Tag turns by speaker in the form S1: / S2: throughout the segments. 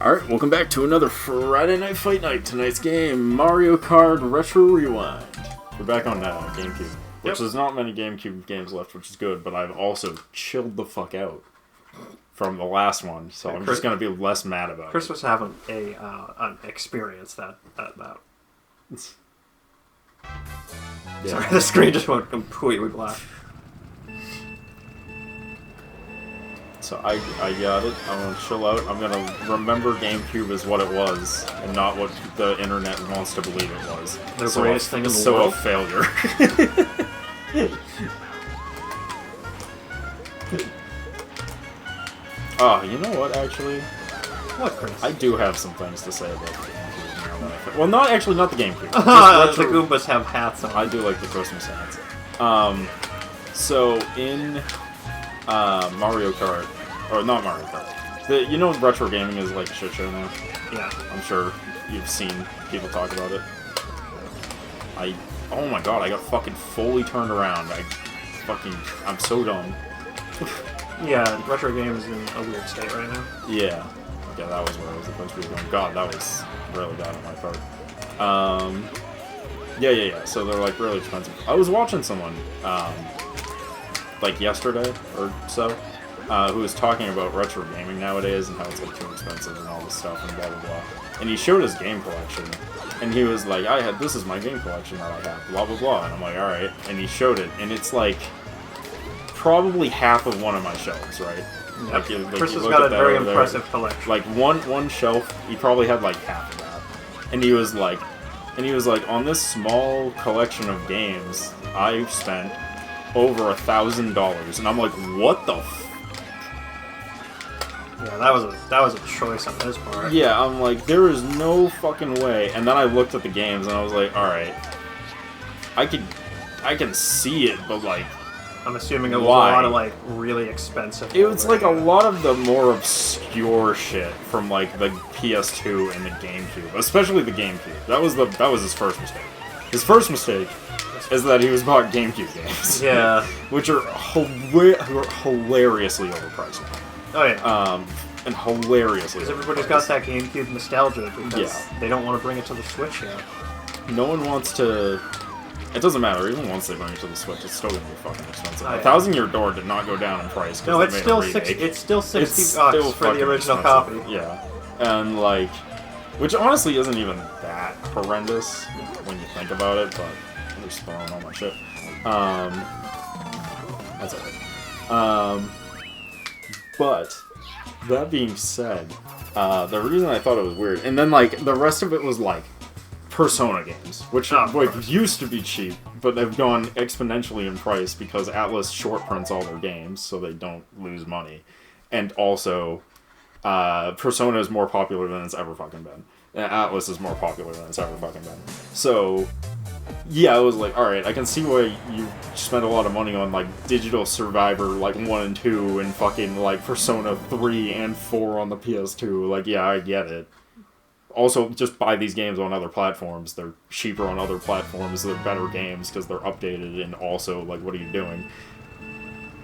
S1: Alright, welcome back to another Friday Night Fight Night. Tonight's game, Mario Kart Retro Rewind. We're back on GameCube, which there's not many GameCube games left, which is good, but I've also chilled the fuck out from the last one, so I'm just going to be less mad about
S2: Chris
S1: it.
S2: was having an experience that.
S1: Yeah.
S2: Sorry, the screen just went completely black.
S1: So I got it. I'm going to chill out. I'm going to remember GameCube as what it was, and not what the internet wants to believe it was.
S2: The greatest thing in the
S1: So
S2: world?
S1: a failure. Oh, you know what, actually?
S2: What, Chris?
S1: I do have some things to say about the GameCube now that I think. Well, not the GameCube.
S2: The Goombas have hats on.
S1: I do like the Christmas hats. So in Mario Kart, or not Mario Kart, you know retro gaming is like a shit show now?
S2: Yeah.
S1: I'm sure you've seen people talk about it. Oh my god, I got fucking fully turned around. I'm so dumb.
S2: Yeah, retro game is in a weird state right now.
S1: Yeah. Okay, that was where I was supposed to be going. God, that was really bad on my part. Yeah. So they're like really expensive. I was watching someone, like yesterday or so, who was talking about retro gaming nowadays and how it's like too expensive and all this stuff and blah blah blah. And he showed his game collection, and he was like, this is my game collection that I have, blah blah blah. And I'm like, alright. And he showed it, and it's like probably half of one of my shelves, right?
S2: Yep.
S1: Like
S2: Chris has got a very impressive collection.
S1: Like one shelf, he probably had like half of that. And he was like, on this small collection of games, I've spent over $1,000. And I'm like, what the
S2: Yeah, that was a choice on his part.
S1: Yeah, I'm like, there is no fucking way. And then I looked at the games and I was like, alright, I can see it, but like,
S2: I'm assuming it was
S1: why?
S2: a lot of like really expensive.
S1: It was like a lot of the more obscure shit from like the PS2 and the GameCube, especially the GameCube. That was his first mistake. His first mistake is that he was bought GameCube games.
S2: Yeah.
S1: Which are hilariously overpriced.
S2: Oh yeah.
S1: And hilariously.
S2: Because everybody's got that GameCube nostalgia because they don't want to bring it to the Switch yet.
S1: No one wants to. It doesn't matter. Even once they bring it to the Switch, it's still gonna be fucking expensive.
S2: Oh, yeah.
S1: 1,000 Year Door did not go down in price.
S2: No, it's
S1: they made
S2: still
S1: a remake.
S2: It's still $60
S1: It's still
S2: for the original
S1: expensive.
S2: copy.
S1: Yeah, and like, which honestly isn't even that horrendous when you think about it. But I'm just throwing all my shit. That's alright. But that being said, the reason I thought it was weird, and then like the rest of it was like Persona games, which used to be cheap, but they've gone exponentially in price because Atlas short prints all their games so they don't lose money. And also, Persona is more popular than it's ever fucking been. And Atlas is more popular than it's ever fucking been. So, yeah, I was like, alright, I can see why you spend a lot of money on, like, Digital Survivor, like, 1 and 2, and fucking, like, Persona 3 and 4 on the PS2. Like, yeah, I get it. Also, just buy these games on other platforms. They're cheaper on other platforms. They're better games because they're updated, and also, like, what are you doing?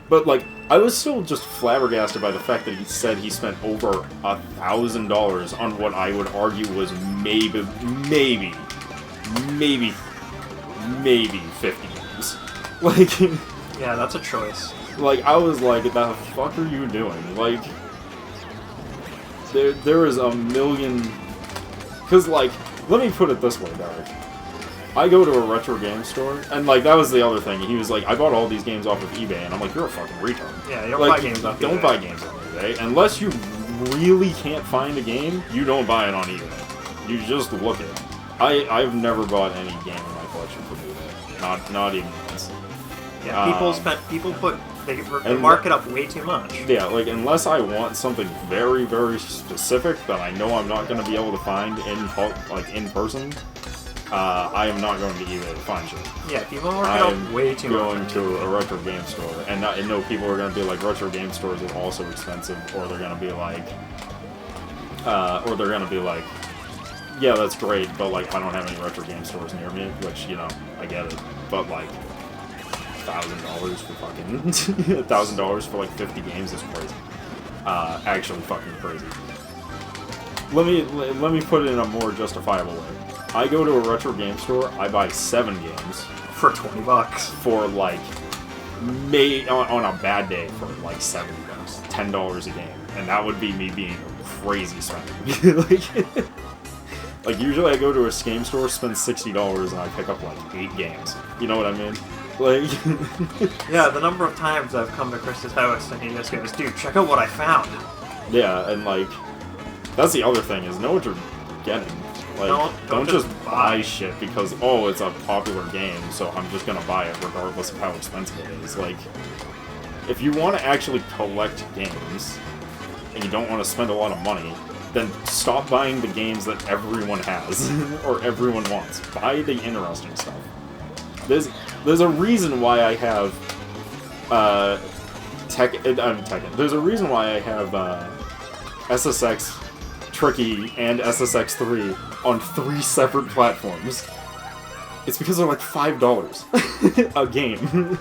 S1: But, like, I was still just flabbergasted by the fact that he said he spent over $1,000 on what I would argue was maybe 50 games. Like,
S2: Yeah, that's a choice.
S1: like, I was like, the fuck are you doing? Like, there is a million. Because, like, let me put it this way, Derek. I go to a retro game store, and, like, that was the other thing. He was like, I bought all these games off of eBay, and I'm like, you're a fucking retard.
S2: Yeah, you don't
S1: Like,
S2: buy games off
S1: don't
S2: eBay.
S1: buy games on eBay. Unless you really can't find a game, you don't buy it on eBay. You just look at it. I've never bought any game in my collection from eBay. Not even once.
S2: Yeah, they mark it up way too much.
S1: Yeah, like, unless I want something very, very specific that I know I'm not going to be able to find in person, I am not going to eBay to find shit.
S2: Yeah, people mark it up way too much.
S1: I'm going to a retro game store, and I know people are going to be like, retro game stores are also expensive, or they're going to be like, yeah, that's great, but, like, I don't have any retro game stores near me, which, you know, I get it, but, like, $1,000 for fucking $1,000 for like 50 games is crazy. Actually fucking crazy. let me put it in a more justifiable way. I go to a retro game store, I buy 7 games
S2: for $20
S1: for like on a bad day for like $70, $10 a game, and that would be me being crazy spending. like usually I go to a game store, spend $60, and I pick up like 8 games. You know what I mean? Like
S2: yeah, the number of times I've come to Chris's house and he just goes, "Dude, check out what I found."
S1: Yeah, and like that's the other thing is know what you're getting. Like, don't just buy shit because, oh, it's a popular game, so I'm just gonna buy it regardless of how expensive it is. Like, if you want to actually collect games, and you don't want to spend a lot of money, then stop buying the games that everyone has, or everyone wants. Buy the interesting stuff. There's a reason why I have, there's a reason why I have, SSX Tricky and SSX3 on 3 separate platforms. It's because they're like $5 a game.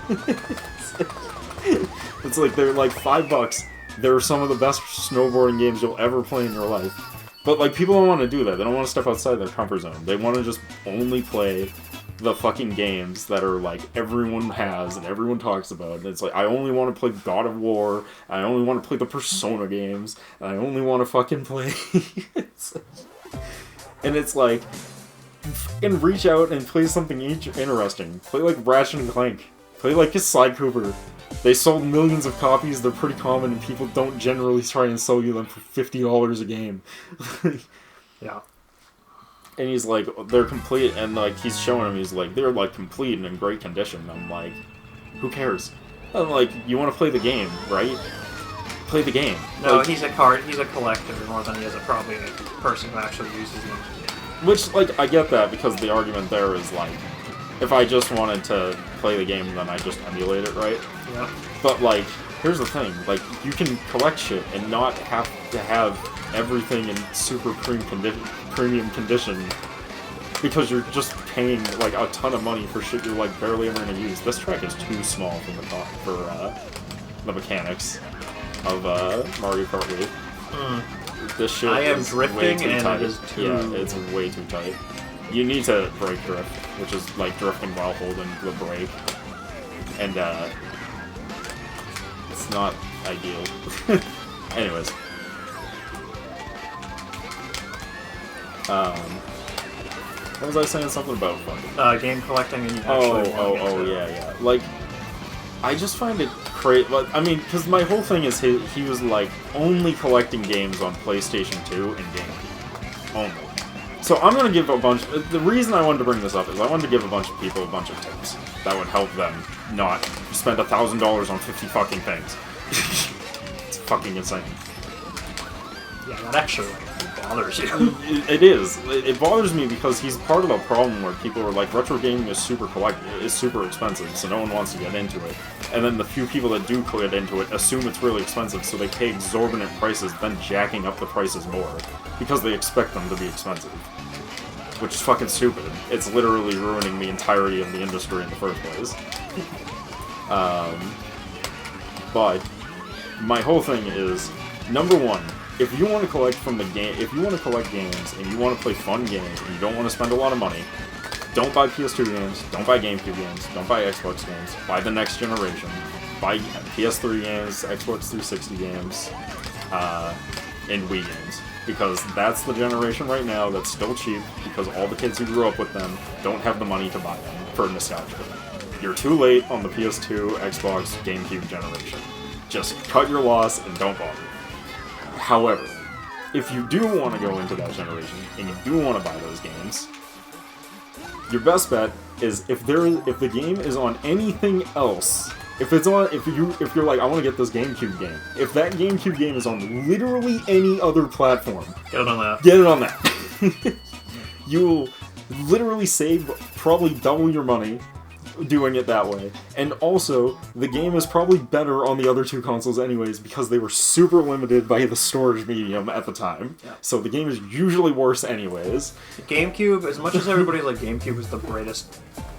S1: It's like they're like $5. They're some of the best snowboarding games you'll ever play in your life. But like people don't want to do that. They don't want to step outside their comfort zone. They want to just only play the fucking games that are like everyone has and everyone talks about. And it's like I only want to play God of War. I only want to play the Persona games. And I only want to fucking play. And it's like, and reach out and play something interesting. Play like Ratchet and Clank. Play like a Sly Cooper. They sold millions of copies. They're pretty common, and people don't generally try and sell you them for $50 a game.
S2: Yeah.
S1: And he's like, they're complete, and like he's showing him, he's like, they're like complete and in great condition. I'm like, who cares? I'm like, you want to play the game, right? Play the game.
S2: No,
S1: like,
S2: he's a collector more than he is probably a person who actually uses them.
S1: Which, like, I get that because the argument there is like, if I just wanted to play the game, then I just emulate it, right?
S2: Yeah.
S1: But like, here's the thing, like, you can collect shit and not have to have everything in super premium condition because you're just paying like a ton of money for shit you're like barely ever gonna use. This track is too small for the mechanics of Mario Kart Wii. This shit
S2: I am
S1: is
S2: drifting
S1: way too
S2: and
S1: tight.
S2: it is too...
S1: Yeah, it's way too tight. You need to brake drift, which is like drifting while holding the brake, and it's not ideal. Anyways. What was I saying? Something about fucking...
S2: game collecting and you actually
S1: yeah. Like, I just find it crazy. Like, I mean, because my whole thing is he was, like, only collecting games on PlayStation 2 and GameCube. Only. So I'm going to give a bunch... The reason I wanted to bring this up is I wanted to give a bunch of people a bunch of tips that would help them not spend $1,000 on 50 fucking things. It's fucking insane.
S2: Yeah, that actually bothers you.
S1: It is. It bothers me because he's part of a problem where people are like, retro gaming is super expensive, so no one wants to get into it. And then the few people that do get into it assume it's really expensive, so they pay exorbitant prices, then jacking up the prices more because they expect them to be expensive. Which is fucking stupid. It's literally ruining the entirety of the industry in the first place. But my whole thing is, number one, if you want to collect if you want to collect games and you want to play fun games and you don't want to spend a lot of money, don't buy PS2 games, don't buy GameCube games, don't buy Xbox games, buy the next generation, buy PS3 games, Xbox 360 games, and Wii games. Because that's the generation right now that's still cheap because all the kids who grew up with them don't have the money to buy them for nostalgia. You're too late on the PS2, Xbox, GameCube generation. Just cut your loss and don't bother. However, if you do want to go into that generation and you do want to buy those games, your best bet is if the game is on anything else. If you're like, I want to get this GameCube game. If that GameCube game is on literally any other platform,
S2: get it on that.
S1: Get it on that. You will literally save probably double your money doing it that way. And also, the game is probably better on the other two consoles anyways because they were super limited by the storage medium at the time. Yeah. So the game is usually worse anyways.
S2: GameCube, as much as everybody's like GameCube is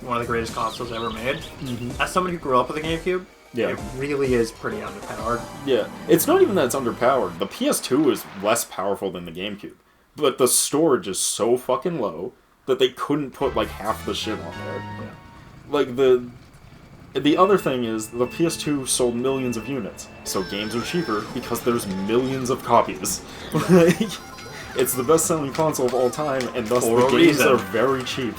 S2: one of the greatest consoles ever made, as somebody who grew up with a GameCube, it really is pretty underpowered.
S1: Yeah. It's not even that it's underpowered. The PS2 is less powerful than the GameCube. but the storage is so fucking low that they couldn't put like half the shit on there.
S2: Yeah.
S1: Like the other thing is the PS2 sold millions of units, so games are cheaper because there's millions of copies. Like, it's the best-selling console of all time, and thus the games are very cheap.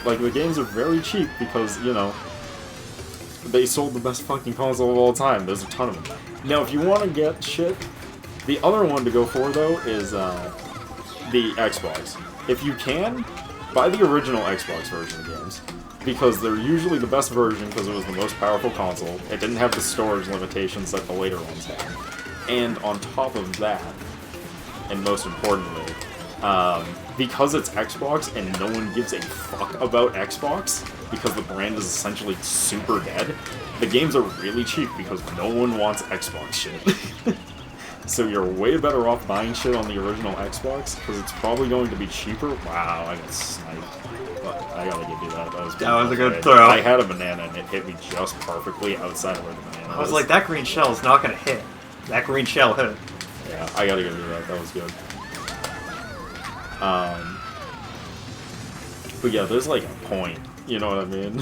S1: Like, the games are very cheap because, you know, they sold the best fucking console of all time. There's a ton of them. Now, if you want to get shit, the other one to go for, though, is the Xbox. If you can, buy the original Xbox version of games, because they're usually the best version because it was the most powerful console. It didn't have the storage limitations that the later ones had. And on top of that, and most importantly, because it's Xbox and no one gives a fuck about Xbox, because the brand is essentially super dead, the games are really cheap because no one wants Xbox shit. So you're way better off buying shit on the original Xbox, because it's probably going to be cheaper. Wow, I got sniped. But I gotta give you that.
S2: That was a good throw.
S1: I had a banana and it hit me just perfectly outside of where the banana was.
S2: I was like, that green shell is not gonna hit. That green shell hit.
S1: Yeah, I gotta give you that. That was good. But yeah, there's like a point. You know what I mean?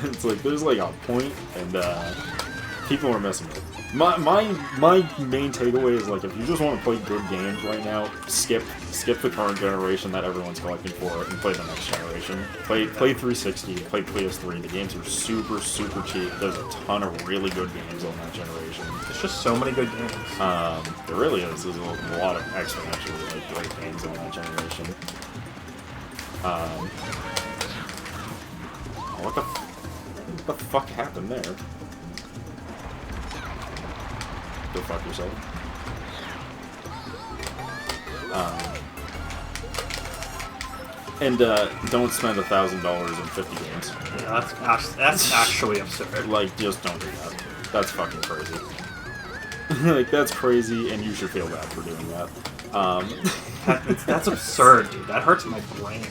S1: It's like, there's like a point, and people are messing with it. My main takeaway is, like, if you just want to play good games right now, skip the current generation that everyone's collecting for and play the next generation. Play 360, play PS3. The games are super, super cheap. There's a ton of really good games on that generation.
S2: There's just so many good games.
S1: There really is. There's a lot of exponentially like great games on that generation. What the fuck happened there? Go fuck yourself. And don't spend $1,000 in 50 games.
S2: Yeah, that's actually absurd.
S1: Like, just don't do that. That's fucking crazy. Like, that's crazy, and you should feel bad for doing that.
S2: That's absurd, dude. That hurts my brain.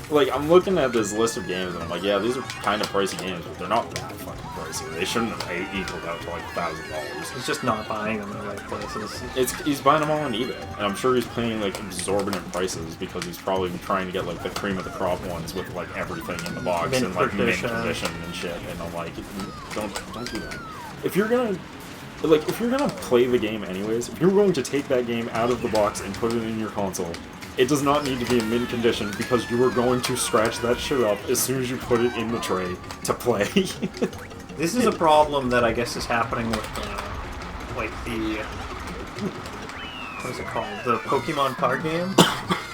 S1: Like, I'm looking at this list of games, and I'm like, yeah, these are kind of pricey games, but they're not that fucking pricey. They shouldn't have equaled out to like $1,000.
S2: He's just not buying them in the right places.
S1: He's buying them all on eBay, and I'm sure he's paying like exorbitant prices because he's probably trying to get like the cream of the crop ones with like everything in the box and like mint condition and shit. And I'm like, don't do that. If you're gonna play the game anyways, if you're going to take that game out of the box and put it in your console, it does not need to be in mint condition because you are going to scratch that shit up as soon as you put it in the tray to play.
S2: This is a problem that I guess is happening with, like the... What is it called? The Pokemon card game?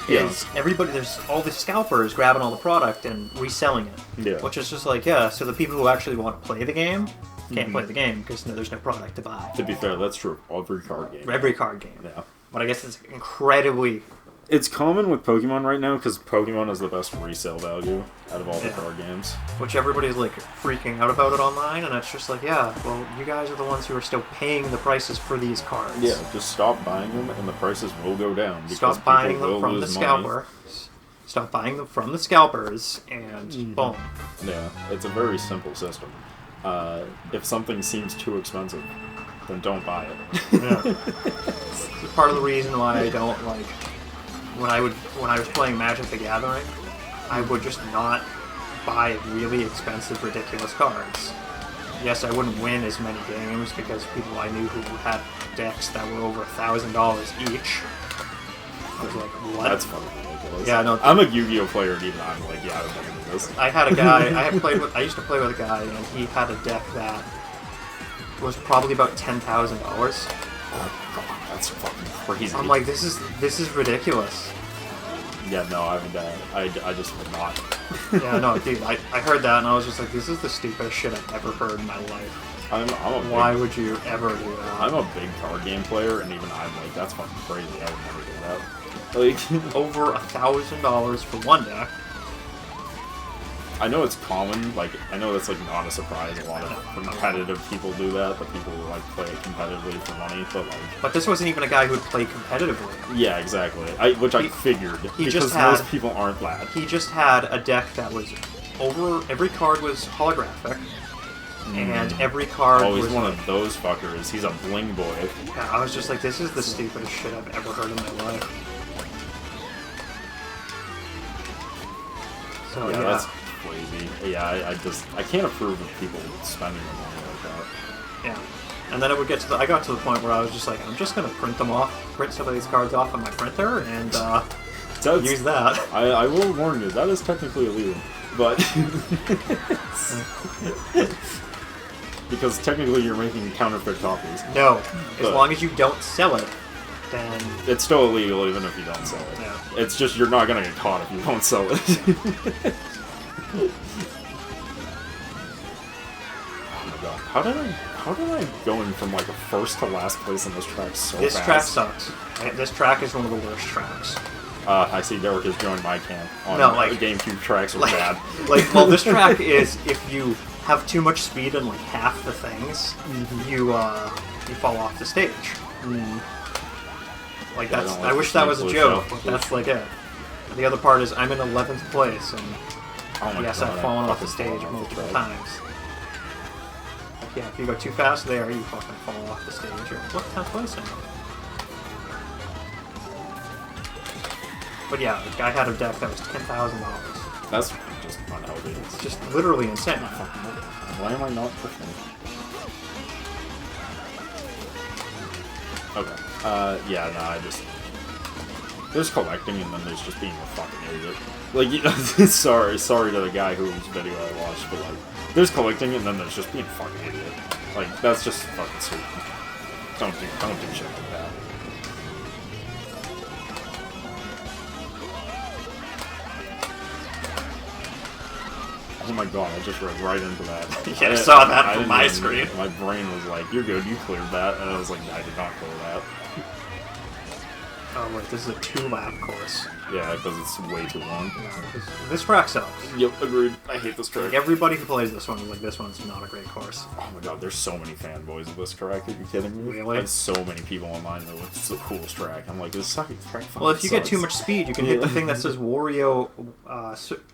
S1: Yeah.
S2: Is everybody, there's all the scalpers grabbing all the product and reselling it.
S1: Yeah.
S2: Which is just like, yeah, so the people who actually want to play the game can't play the game because there's no product to buy.
S1: To be fair, that's true. Every card game.
S2: Every card game.
S1: Yeah.
S2: But I guess it's incredibly...
S1: It's common with Pokemon right now because Pokemon is the best resale value out of all the card games.
S2: Which everybody's like freaking out about it online, and it's just like, yeah, well, you guys are the ones who are still paying the prices for these cards.
S1: Yeah, just stop buying them and the prices will go down.
S2: Stop buying them from the scalper. Stop buying them from the scalpers, and boom.
S1: Yeah, it's a very simple system. If something seems too expensive, then don't buy it.
S2: Yeah. It's part of the reason why I don't like... When I was playing Magic the Gathering, I would just not buy really expensive, ridiculous cards. Yes, I wouldn't win as many games because people I knew who had decks that were over $1,000 each. I was like, what?
S1: That's fucking ridiculous.
S2: Yeah, no.
S1: I'm a Yu-Gi-Oh player, and even I'm like, yeah, I would never do this.
S2: I had a guy. I used to play with a guy, and he had a deck that was probably about $10,000.
S1: Oh god, that's fucking crazy.
S2: I'm like, this is ridiculous.
S1: Yeah, no, I just would not.
S2: Yeah, no, dude, I heard that and I was just like, this is the stupidest shit I've ever heard in my life. Why would you ever do that?
S1: I'm a big card game player, and even I'm like, that's fucking crazy. I would never do that. Like,
S2: over $1,000 for one deck.
S1: I know it's common, like, I know that's, like, not a surprise. A lot of competitive people do that, but people who, like, play competitively for money, but, like...
S2: But this wasn't even a guy who would play competitively.
S1: Yeah, exactly. I figured, because most people aren't that.
S2: He just had a deck that was every card was holographic, and every card
S1: Oh, he's
S2: was
S1: one of those fuckers. He's a bling boy.
S2: yeah, I was just like, this is the stupidest shit I've ever heard in my life. So
S1: Yeah, that's crazy. Yeah, I can't approve of people spending their money like that.
S2: Yeah. And then it would get to I got to the point where I was just like, I'm just gonna print some of these cards off on my printer and use that.
S1: I will warn you, that is technically illegal. But because technically you're making counterfeit copies.
S2: No. As long as you don't sell it, then
S1: it's still illegal even if you don't sell it.
S2: Yeah.
S1: It's just you're not gonna get caught if you don't sell it. Oh my god. How did I going from like a first to last place in this track so
S2: this
S1: fast?
S2: track sucks. This track is one of the worst tracks.
S1: I see Derek has joined my camp on GameCube tracks are bad.
S2: Well, this track is if you have too much speed in like half the things, you fall off the stage. Like that's. I wish that was a joke, but that's like it. The other part is I'm in 11th place, and yes, I've fallen off the stage multiple times. Like, yeah, if you go too fast there, you fucking fall off the stage. You're what 10th place now? But yeah, the guy had a deck that was $10,000.
S1: That's just unhealthy.
S2: It's just literally insane.
S1: Why am I not pushing? Okay. Yeah, no, I just... There's collecting and then there's just being a fucking idiot. Like, you know, sorry to the guy whose video I watched, but like, there's collecting and then there's just being a fucking idiot. Like, that's just fucking stupid. Don't do shit like that. Oh my god, I just read right into that.
S2: Yeah, I saw that from my screen.
S1: My brain was like, you're good, you cleared that. And I was like, I did not clear that.
S2: Oh wait, this is a 2-lap course.
S1: Yeah, because it's way too long.
S2: This track sucks.
S1: Yep, agreed. I hate this track.
S2: Like, everybody who plays this one is like, this one's not a great course.
S1: Oh my god, there's so many fanboys of this track. Are you kidding me?
S2: Really?
S1: There's so many people online that it's the coolest track. I'm like, this sucking track fucking
S2: Well, if you
S1: sucks.
S2: get too much speed, you can hit the thing that says Wario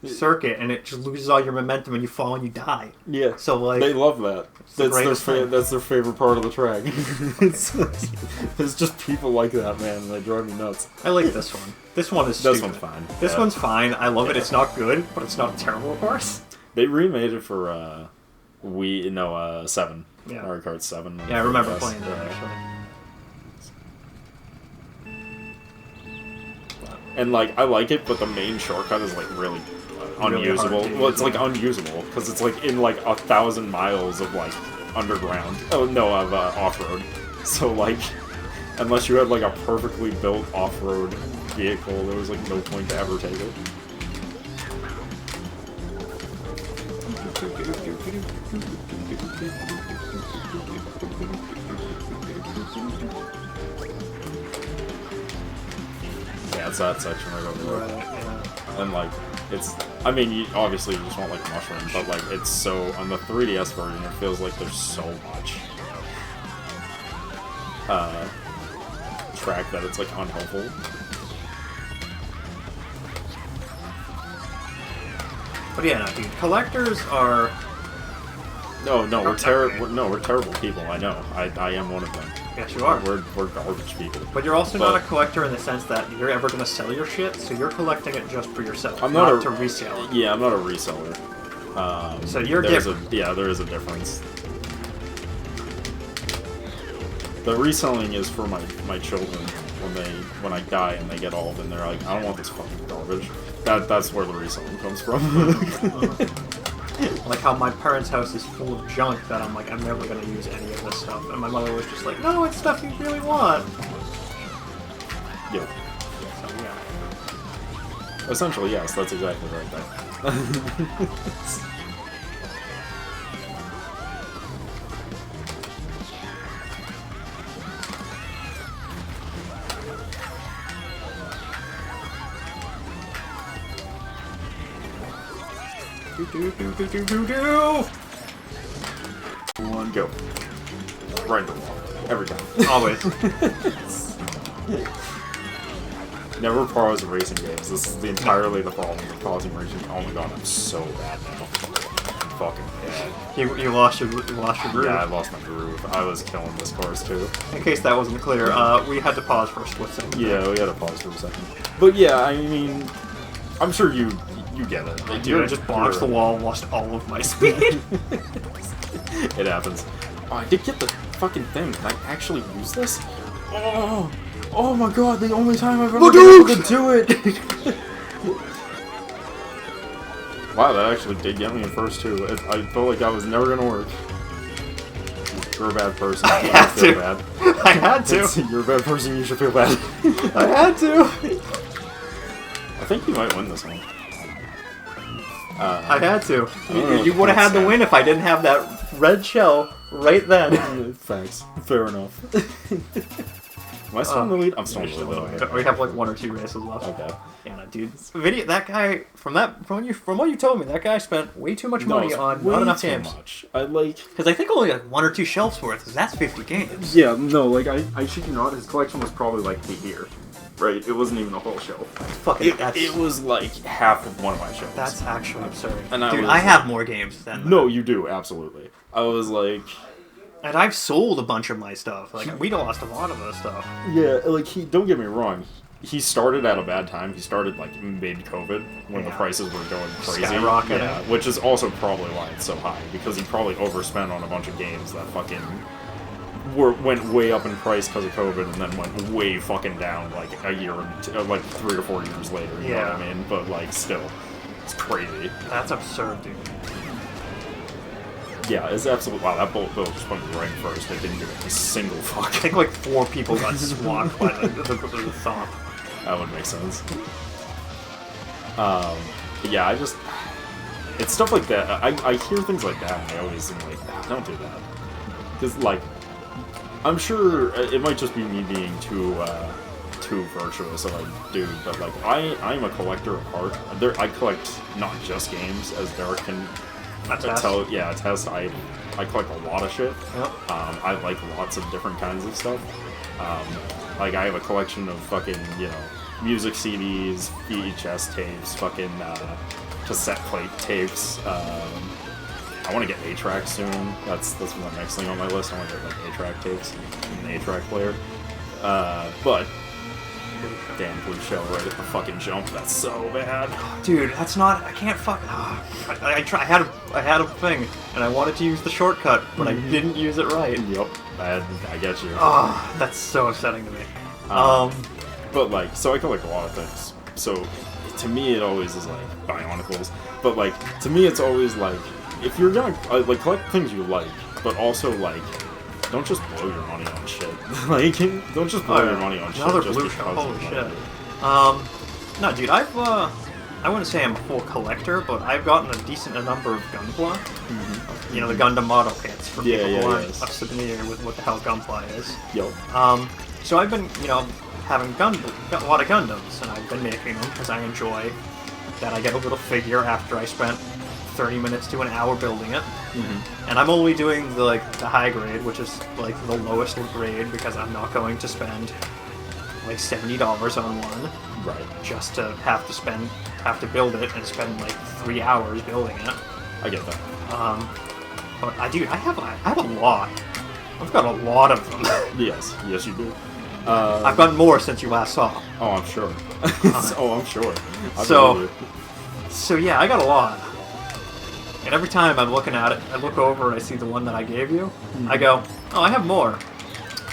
S2: circuit, and it just loses all your momentum, and you fall and you die.
S1: Yeah.
S2: So like,
S1: they love that. That's their favorite part of the track. There's just people like that, man. And they drive me nuts.
S2: I like this one. This one is stupid.
S1: This one's fine.
S2: This one's fine. I love it. It's not good, but it's not a terrible course.
S1: They remade it for 7.
S2: Yeah.
S1: Mario Kart 7.
S2: Yeah, I remember playing that actually.
S1: And like, I like it, but the main shortcut is like really unusable.
S2: Really
S1: Well, it's like unusable because it's like in like 1,000 miles of like underground. Oh no, of off-road. So like, unless you had like a perfectly built off-road vehicle, there was like no point to ever take it. Yeah, it's that section right over there.
S2: Right, yeah.
S1: And like, it's, I mean, obviously you just want like mushroom, but like, it's so, on the 3DS version, it feels like there's so much track that it's like unhelpful.
S2: But yeah, no, dude, collectors are...
S1: No, we're terrible people. I know. I am one of them.
S2: Yes, you are.
S1: We're garbage people.
S2: But you're also not a collector in the sense that you're ever going to sell your shit, so you're collecting it just for yourself,
S1: I'm not
S2: to resell it.
S1: Yeah, I'm not a reseller.
S2: So you're different.
S1: There is a difference. The reselling is for my children when I die and they get old and they're like, I don't want this fucking garbage. That's where the reselling comes from.
S2: Like how my parents' house is full of junk that I'm like, I'm never going to use any of this stuff. And my mother was just like, no, it's stuff you really want.
S1: Yep.
S2: So, yeah.
S1: Essentially, yes, that's exactly right there. One, go. Right into the wall. Every time.
S2: Always.
S1: Never pause racing games. This is entirely the problem with pausing racing. Oh my god, I'm so bad now. fucking bad.
S2: You lost your groove.
S1: Yeah, I lost my groove. I was killing this course too.
S2: In case that wasn't clear, we had to pause for a split second.
S1: Yeah, we had to pause for a second. But yeah, I mean, I'm sure you get it. Like,
S2: Dude, I just bonked the wall and lost all of my speed.
S1: It happens. Oh, I did get the fucking thing. Can I actually use this? Oh my god, the only time I've ever been able to do it! Wow, that actually did get me in first too. I felt like that was never gonna work. You're a bad person.
S2: I had to.
S1: Bad.
S2: I had to.
S1: You're a bad person, you should feel bad.
S2: I had to.
S1: I think you might win this one.
S2: I had to.
S1: Oh,
S2: You would have had the win if I didn't have that red shell right then.
S1: Thanks. Fair enough. Am I still in the lead? I'm still in the lead.
S2: We have like 1 or 2 races left.
S1: Okay.
S2: Yeah, no, dude. That guy from what you told me, that guy spent way too much money on not enough games.
S1: Much. Because
S2: I think only like 1 or 2 shelves worth, because that's 50 games.
S1: Yeah, no, like I shit you not, his collection was probably like here. Right? It wasn't even a whole shelf. It was like half of one of my shelves.
S2: That's actually absurd.
S1: And
S2: I have more games than that.
S1: No, you do, absolutely. I was like...
S2: And I've sold a bunch of my stuff. Like, we lost a lot of the stuff.
S1: Yeah, like, don't get me wrong. He started at a bad time. He started, like, mid-COVID, when the prices were going crazy.
S2: Skyrocketing.
S1: Yeah, which is also probably why it's so high, because he probably overspent on a bunch of games that fucking... went way up in price because of COVID, and then went way fucking down like a year, like 3 or 4 years later. You know what I mean? But like, still, it's crazy.
S2: That's absurd, dude.
S1: Yeah, it's absolutely. Wow, that bullet bill just went right first. It didn't do a single fuck.
S2: I think like 4 people got swamped by the thump.
S1: That would make sense. Yeah, it's stuff like that. I hear things like that, and I always am like, don't do that, because like. I'm sure it might just be me being too virtuous of a dude, but like I'm a collector of art. I collect not just games, as Derek can tell. Yeah, attest. I collect a lot of shit.
S2: Yep.
S1: I like lots of different kinds of stuff. Like I have a collection of fucking music CDs, VHS tapes, fucking cassette plate tapes. I want to get 8-track soon. That's the next thing on my list. I want to get like 8-track tapes and an 8-track player. But damn blue shell right at the fucking jump. That's so bad.
S2: Dude, that's not. I can't fuck. I had a thing, and I wanted to use the shortcut, but I didn't use it right.
S1: Yep. I get you.
S2: Oh, that's so upsetting to me.
S1: But like, so I collect a lot of things. So to me, it always is like Bionicles. But like, to me, it's always like. If you're gonna like collect things you like, but also like, don't just blow your money on shit. Like, don't just blow your money on shit.
S2: Another
S1: just
S2: blue shell. Holy shit. No, dude, I wouldn't say I'm a full collector, but I've gotten a decent number of Gunpla. Mm-hmm. You know, the Gundam model kits for people who aren't up to familiar with what the hell Gunpla is.
S1: Yep.
S2: So I've been, having a lot of Gundams, and I've been making them because I enjoy that. I get a little figure after I spent 30 minutes to an hour building it. Mm-hmm. And I'm only doing the high grade, which is like the lowest grade, because I'm not going to spend like $70 on one.
S1: Right.
S2: Just to have to build it and spend like 3 hours building it.
S1: I get that.
S2: But I have a lot. I've got a lot of them.
S1: Yes you do.
S2: I've gotten more since you last saw.
S1: Oh, I'm sure. I'm sure.
S2: So yeah, I got a lot. And every time I'm looking at it, I look over and I see the one that I gave you. I go, oh, I have more.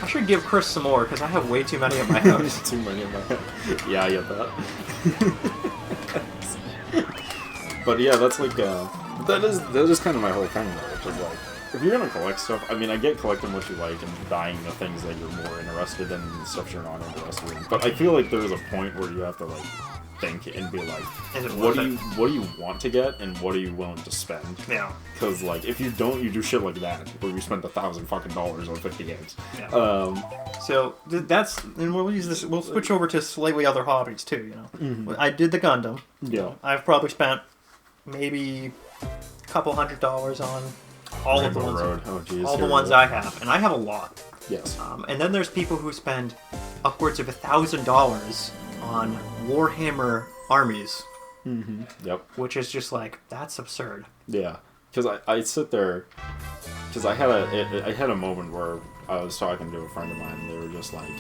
S2: I should give Chris some more, because I have way too many at my house.
S1: Too many at my house. Yeah, I get that. But yeah, that's like, that is kind of my whole thing, though, which is like, if you're gonna collect stuff, I mean, I get collecting what you like and buying the things that you're more interested in and stuff you're not interested in. But I feel like there's a point where you have to, like, think and be like, what do you want to get and what are you willing to spend?
S2: Yeah.
S1: Because like, if you don't, you do shit like that where you spend $1,000 fucking on 50 games.
S2: Yeah. So that's, and we'll use this. We'll switch over to slightly other hobbies too.
S1: Mm-hmm.
S2: I did the Gundam.
S1: Yeah.
S2: I've probably spent maybe a couple $100 on all
S1: Rainbow
S2: of the ones.
S1: Road. Oh, geez,
S2: all the ones I have, and I have a lot.
S1: Yes.
S2: And then there's people who spend upwards of $1,000 on Warhammer armies.
S1: Mm-hmm. Yep.
S2: Which is just like, that's absurd.
S1: Yeah. because I sit there, because I had a moment where I was talking to a friend of mine, and they were just like,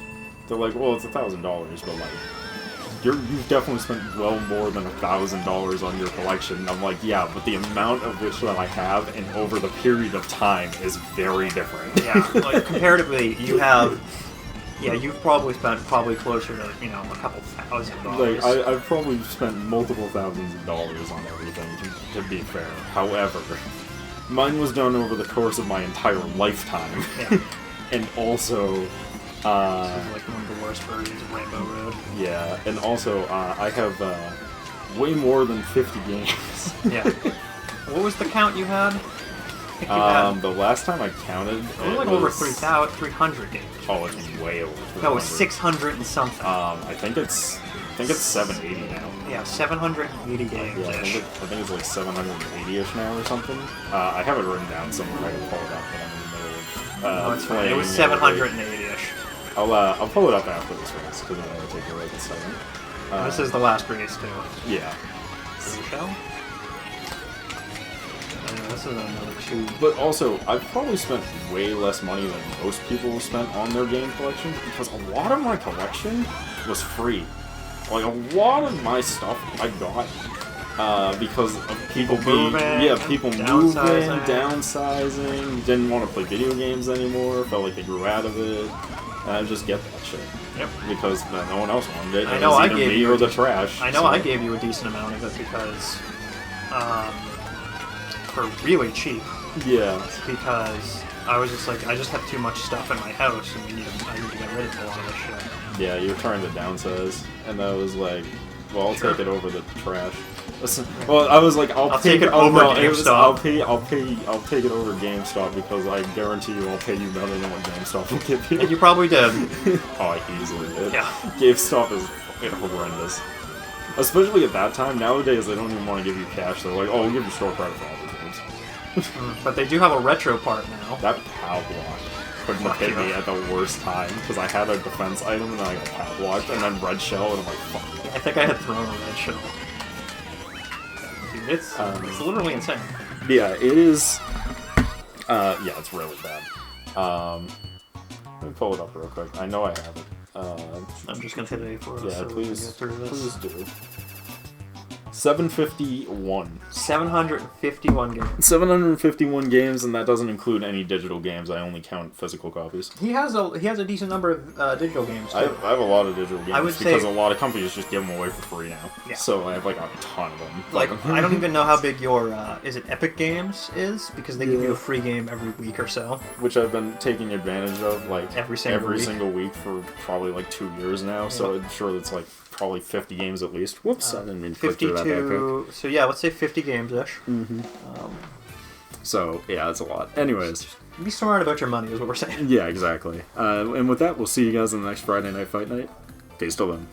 S1: well, it's $1,000, but like, you've definitely spent well more than $1,000 on your collection. And I'm like, yeah, but the amount of which that I have and over the period of time is very different.
S2: Yeah, like comparatively, you have. Yeah, you've probably spent closer to, a couple $1,000.
S1: Like, I've probably spent multiple thousands of dollars on everything, to be fair. However, mine was done over the course of my entire lifetime.
S2: Yeah.
S1: And also,
S2: This is like one of the worst versions of Rainbow Road.
S1: yeah, and also, I have way more than 50 games.
S2: Yeah. What was the count you had? I think you had
S1: The last time I counted,
S2: it was like over 300 games.
S1: Oh, it's way over 300.
S2: No, it was 600 and something.
S1: I think it's 780 now.
S2: Yeah, 780 games.
S1: Yeah, I think it's like 780-ish now or something. I have it written down somewhere. I can pull it up, but I'm in the middle of
S2: No, it's fine. It
S1: playing
S2: was 780-ish.
S1: I'll pull it up after this race because I'm gonna take a look at second.
S2: This is the last race too.
S1: Yeah.
S2: Show? This is another 2.
S1: But also, I've probably spent way less money than most people have spent on their game collection because a lot of my collection was free. Like, a lot of my stuff I got because of people moving, downsizing, didn't want to play video games anymore, felt like they grew out of it. And I just get that shit.
S2: Yep.
S1: Because no one else wanted it.
S2: I know I gave you
S1: or the trash.
S2: I know I gave you a decent amount of it because, for really cheap.
S1: Yeah.
S2: Because I was just like, I just have too much stuff in my house, and I need to get rid of a lot of this shit.
S1: Yeah, you were trying to downsize, and I was like, well, I'll take it over the trash. Listen, well, I was like, I'll
S2: take it over GameStop.
S1: I'll take it over GameStop because I guarantee you I'll pay you better than what GameStop will give you.
S2: And you probably did.
S1: Oh, I easily did.
S2: Yeah.
S1: GameStop is horrendous. Especially at that time. Nowadays, they don't even want to give you cash. They're like, oh, we'll give you store credit for all the games.
S2: But they do have a retro part now.
S1: That POW block couldn't have hit me at the worst time because I had a defense item and then I got POW blocked and then red shell and I'm like, fuck.
S2: I think I had thrown a red shell. Dude, it's literally insane.
S1: Yeah, it is. Yeah, it's really bad. Let me pull it up real quick. I know I have it.
S2: I'm just gonna hit A for us.
S1: Yeah,
S2: so we can get through this.
S1: please do. 751.
S2: 751 games.
S1: 751 games, and that doesn't include any digital games. I only count physical copies.
S2: He has a decent number of digital games too.
S1: I have a lot of digital games because
S2: say,
S1: a lot of companies just give them away for free now.
S2: Yeah.
S1: So I have like a ton of them.
S2: Like, I don't even know how big your is it Epic Games is, because they give you a free game every week or so.
S1: Which I've been taking advantage of like
S2: every single
S1: week for probably like 2 years now. Yeah. So I'm sure that's like probably 50 games at least. Whoops, I didn't mean to click through that that quick.
S2: So yeah, let's say 50 games-ish.
S1: Mm-hmm. So, yeah, that's a lot. Anyways.
S2: Be smart about your money is what we're saying.
S1: Yeah, exactly. And with that, we'll see you guys on the next Friday Night Fight Night. Peace till then.